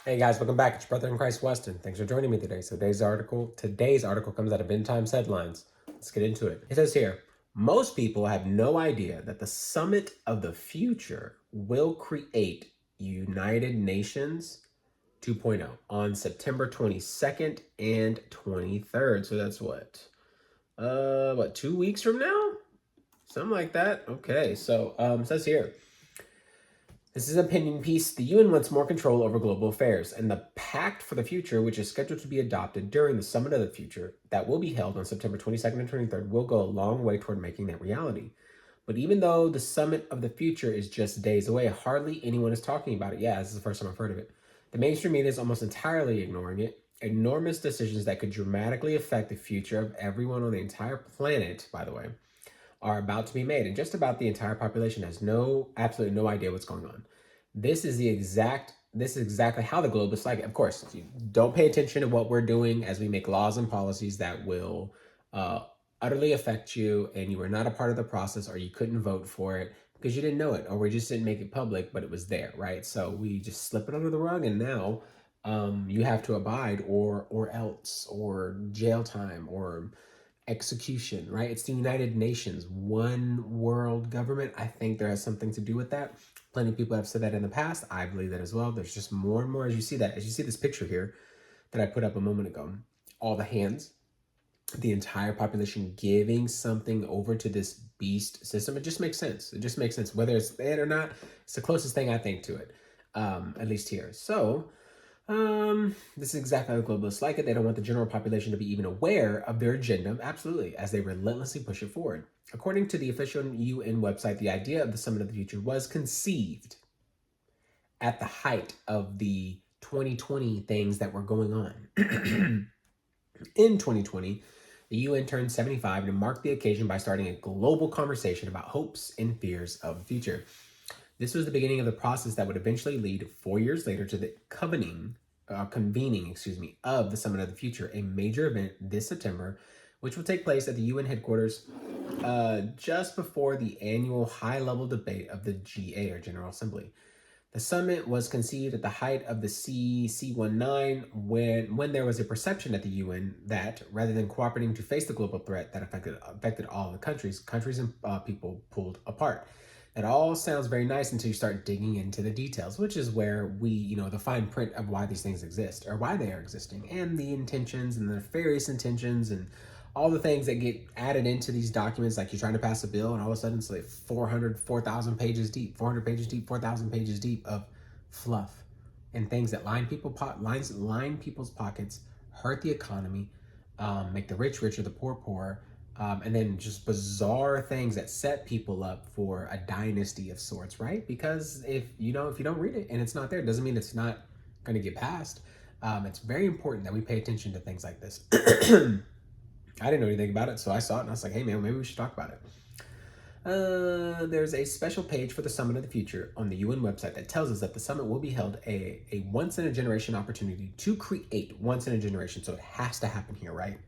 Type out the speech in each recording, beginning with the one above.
Hey guys, welcome back. It's your brother in Christ, Weston. Thanks for joining me today. So today's article comes out of End Times headlines. Let's get into it. It says here, most people have no idea that the Summit of the Future will create United Nations 2.0 on September 22nd and 23rd. So that's what, 2 weeks from now? Something like that. Okay, so it says here, this is an opinion piece. The UN wants more control over global affairs, and the Pact for the Future, which is scheduled to be adopted during the Summit of the Future that will be held on September 22nd and 23rd, will go a long way toward making that reality. But even though the Summit of the Future is just days away, hardly anyone is talking about it. Yeah, this is the first time I've heard of it. The mainstream media is almost entirely ignoring it. Enormous decisions that could dramatically affect the future of everyone on the entire planet, by the way, are about to be made, and just about the entire population has absolutely no idea what's going on. This is exactly how the globe is like. Of course, you don't pay attention to what we're doing as we make laws and policies that will utterly affect you, and you were not a part of the process, or you couldn't vote for it because you didn't know it, or we just didn't make it public, but it was there, right? So we just slip it under the rug, and now you have to abide, or else, or jail time, or execution, right? It's the United Nations, one world government. I think there has something to do with that. Plenty of people have said that in the past. I believe that as well. There's just more and more as you see this picture here that I put up a moment ago. All the hands, the entire population giving something over to this beast system. It just makes sense. It just makes sense. Whether it's it or not, it's the closest thing I think to it, at least here. So this is exactly how the globalists like it. They don't want the general population to be even aware of their agenda, absolutely, as they relentlessly push it forward. According to the official UN website, the idea of the Summit of the Future was conceived at the height of the 2020 things that were going on. In 2020, the UN turned 75 to mark the occasion by starting a global conversation about hopes and fears of the future. This was the beginning of the process that would eventually lead 4 years later to the convening of the Summit of the Future, a major event this September, which will take place at the UN headquarters just before the annual high-level debate of the GA, or General Assembly. The summit was conceived at the height of the C19 when there was a perception at the UN that rather than cooperating to face the global threat that affected all the countries and people pulled apart. It all sounds very nice until you start digging into the details, which is where the fine print of why these things exist, or why they are existing, and the intentions and the nefarious intentions and all the things that get added into these documents. Like you're trying to pass a bill and all of a sudden it's like 4,000 pages deep, 400 pages deep, 4,000 pages deep of fluff and things that line people's pockets, hurt the economy, make the rich richer, the poor poorer, and then just bizarre things that set people up for a dynasty of sorts, right? Because if you don't read it and it's not there, it doesn't mean it's not going to get passed. It's very important that we pay attention to things like this. I didn't know anything about it, so I saw it and I was like, hey man, maybe we should talk about it. There's a special page for the Summit of the Future on the UN website that tells us that the summit will be held a once-in-a-generation opportunity to create once-in-a-generation, so it has to happen here, right?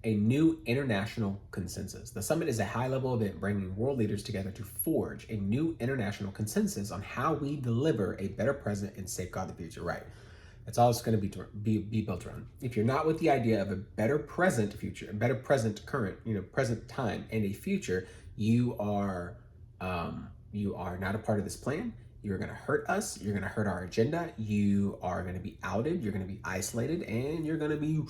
A new international consensus. The summit is a high-level event bringing world leaders together to forge a new international consensus on how we deliver a better present and safeguard the future, right? That's all it's going to be built around. If you're not with the idea of a better present future, a better present current, present time, and a future, you are not a part of this plan. You're going to hurt us. You're going to hurt our agenda. You are going to be outed. You're going to be isolated, and you're going to be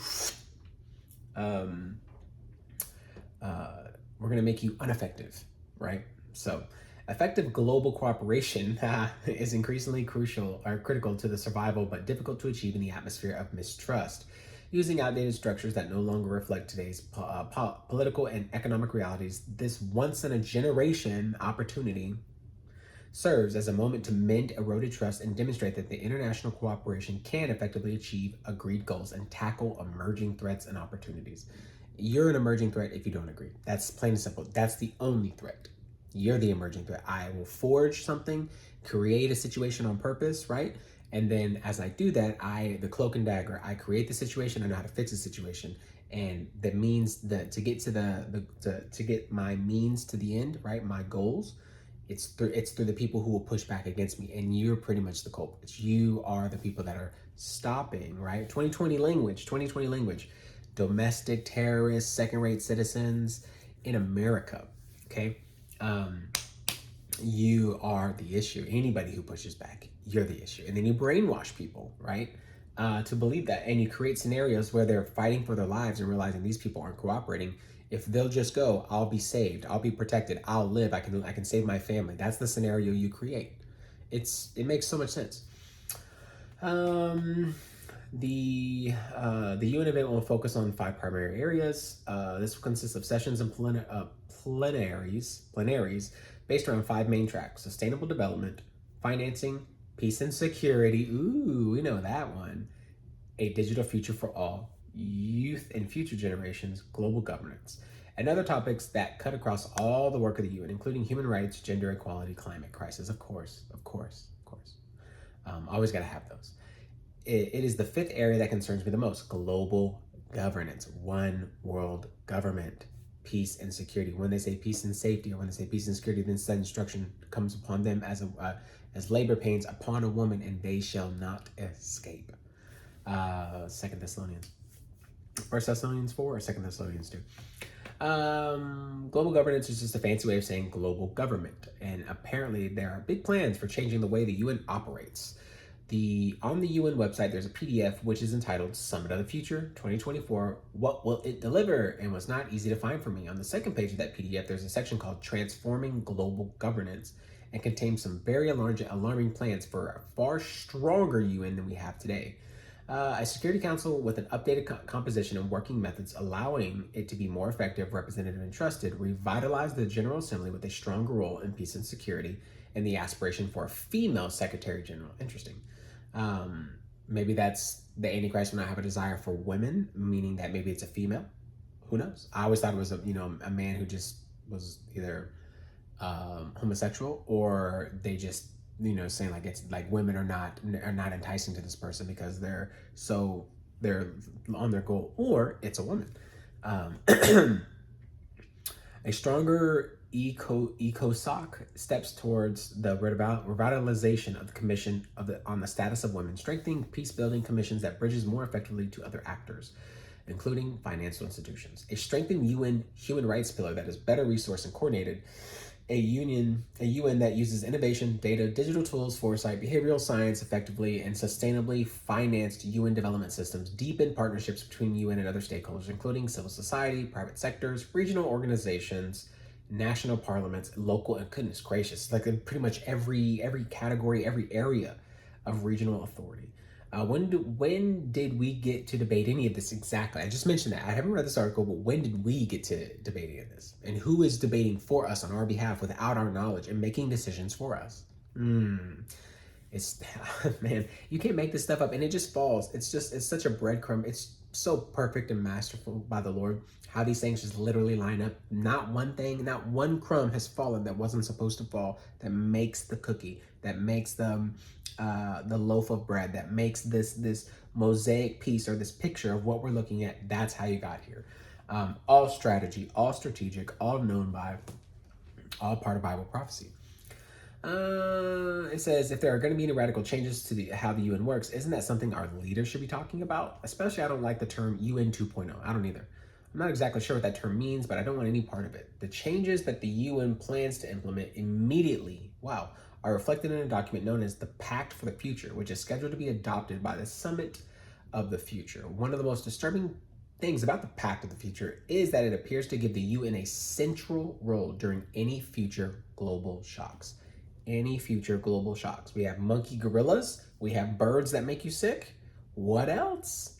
we're going to make you ineffective, right? So effective global cooperation is increasingly critical to the survival, but difficult to achieve in the atmosphere of mistrust. Using outdated structures that no longer reflect today's political and economic realities, this once-in-a-generation opportunity serves as a moment to mend eroded trust and demonstrate that the international cooperation can effectively achieve agreed goals and tackle emerging threats and opportunities. You're an emerging threat if you don't agree. That's plain and simple. That's the only threat. You're the emerging threat. I will forge something, create a situation on purpose, right? And then as I do that, the cloak and dagger, I create the situation, I know how to fix the situation. And that means that to get to get my means to the end, right? My goals It's through the people who will push back against me, and you're pretty much the culprits. You are the people that are stopping, right? 2020 language, domestic terrorists, second-rate citizens in America. Okay, um, you are the issue. Anybody who pushes back, you're the issue. And then you brainwash people, right? To believe that. And you create scenarios where they're fighting for their lives and realizing these people aren't cooperating. If they'll just go, I'll be saved, I'll be protected, I'll live, I can save my family. That's the scenario you create. It makes so much sense. Um, the UN event will focus on 5 primary areas. This will consist of sessions and plenaries based around 5 main tracks: sustainable development, financing, peace and security. Ooh, we know that one. A digital future for all, youth and future generations, global governance, and other topics that cut across all the work of the UN, including human rights, gender equality, climate crisis. Of course, of course, of course. Always got to have those. It is the 5th area that concerns me the most: global governance, one world government, peace and security. When they say peace and safety, or when they say peace and security, then said instruction comes upon them as labor pains upon a woman, and they shall not escape. 2 Thessalonians. 1 Thessalonians 4 or 2 Thessalonians 2. Global governance is just a fancy way of saying global government. And apparently there are big plans for changing the way the UN operates. On the UN website, there's a PDF which is entitled Summit of the Future 2024, What Will It Deliver? And was not easy to find for me. On the second page of that PDF, there's a section called Transforming Global Governance, and contains some very alarming plans for a far stronger UN than we have today. A Security Council with an updated composition and working methods, allowing it to be more effective, representative, and trusted, revitalize the General Assembly with a stronger role in peace and security, and the aspiration for a female Secretary General. Interesting. Maybe that's the Antichrist when I have a desire for women, meaning that maybe it's a female. Who knows? I always thought it was a man who just was either homosexual, or they just saying like it's like women are not enticing to this person because they're on their goal, or it's a woman. A stronger ECOSOC steps towards the revitalization of the Commission on the Status of Women, strengthening peace-building commissions that bridges more effectively to other actors, including financial institutions. A strengthened UN human rights pillar that is better resourced and coordinated. A UN that uses innovation, data, digital tools, foresight, behavioral science effectively, and sustainably financed UN development systems, deepen partnerships between UN and other stakeholders, including civil society, private sectors, regional organizations, national parliaments, local, and goodness gracious, like in pretty much every category, every area of regional authority. When did we get to debate any of this exactly? I just mentioned that. I haven't read this article, but when did we get to debate any of this? And who is debating for us on our behalf without our knowledge and making decisions for us? It's, man, you can't make this stuff up, and it just falls. It's such a breadcrumb. It's so perfect and masterful by the Lord, how these things just literally line up. Not one crumb has fallen that wasn't supposed to fall, that makes the cookie, that makes the loaf of bread, that makes this mosaic piece, or this picture of what we're looking at. That's how you got here. All strategy, all strategic, all known by, all part of Bible prophecy. It says, if there are going to be any radical changes to how the UN works, isn't that something our leaders should be talking about? Especially, I don't like the term UN 2.0. I don't either. I'm not exactly sure what that term means, but I don't want any part of it. The changes that the UN plans to implement immediately, are reflected in a document known as the Pact for the Future, which is scheduled to be adopted by the Summit of the Future. One of the most disturbing things about the Pact of the Future is that it appears to give the UN a central role during any future global shocks. Any future global shocks. We have monkey gorillas. We have birds that make you sick. What else?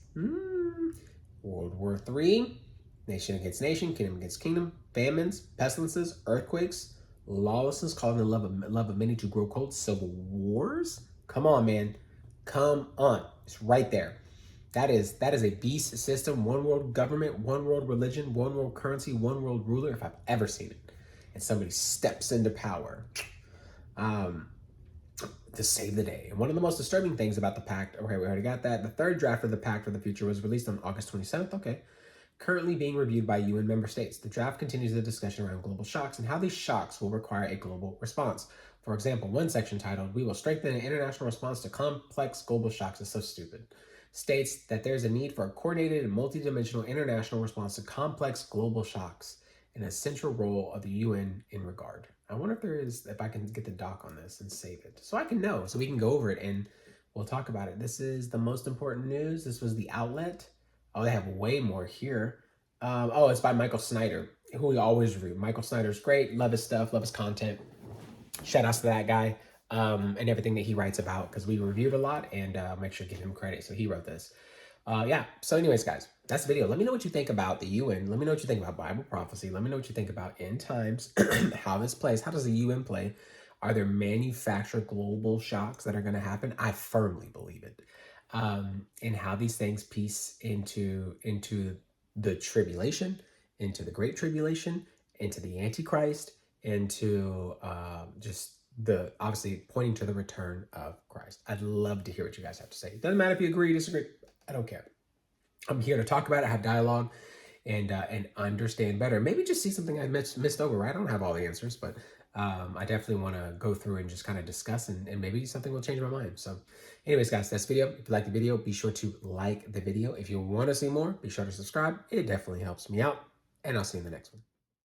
World War III, nation against nation, kingdom against kingdom, famines, pestilences, earthquakes, lawlessness, causing the love of many to grow cold, civil wars. Come on, man. Come on. It's right there. That is a beast system, one world government, one world religion, one world currency, one world ruler, if I've ever seen it. And somebody steps into power to save the day. And one of the most disturbing things about the pact, okay, we already got that. The third draft of the Pact for the Future was released on August 27th. Okay. currently being reviewed by UN member states. The draft continues the discussion around global shocks and how these shocks will require a global response. For example, one section titled, "We will strengthen an international response to complex global shocks," is so stupid, states that there's a need for a coordinated and multidimensional international response to complex global shocks and a central role of the UN in regard. I wonder if I can get the doc on this and save it so I can know, so we can go over it and we'll talk about it. This is the most important news. This was the outlet. Oh, they have way more here. Oh, it's by Michael Snyder, who we always review. Michael Snyder's great. Love his stuff. Love his content. Shout outs to that guy and everything that he writes about, because we reviewed a lot, and make sure to give him credit. So he wrote this. Yeah. So anyways, guys, that's the video. Let me know what you think about the UN. Let me know what you think about Bible prophecy. Let me know what you think about end times, how this plays. How does the UN play? Are there manufactured global shocks that are going to happen? I firmly believe it. And how these things piece into the tribulation, into the great tribulation, into the Antichrist, into just the obviously pointing to the return of Christ. I'd love to hear what you guys have to say. It doesn't matter if you agree, disagree. I don't care. I'm here to talk about it, have dialogue, and understand better. Maybe just see something I missed over. Right? I don't have all the answers, but I definitely want to go through and just kind of discuss, and maybe something will change my mind. So anyways, guys, that's the video. If you like the video, be sure to like the video. If you want to see more, be sure to subscribe. It definitely helps me out, and I'll see you in the next one.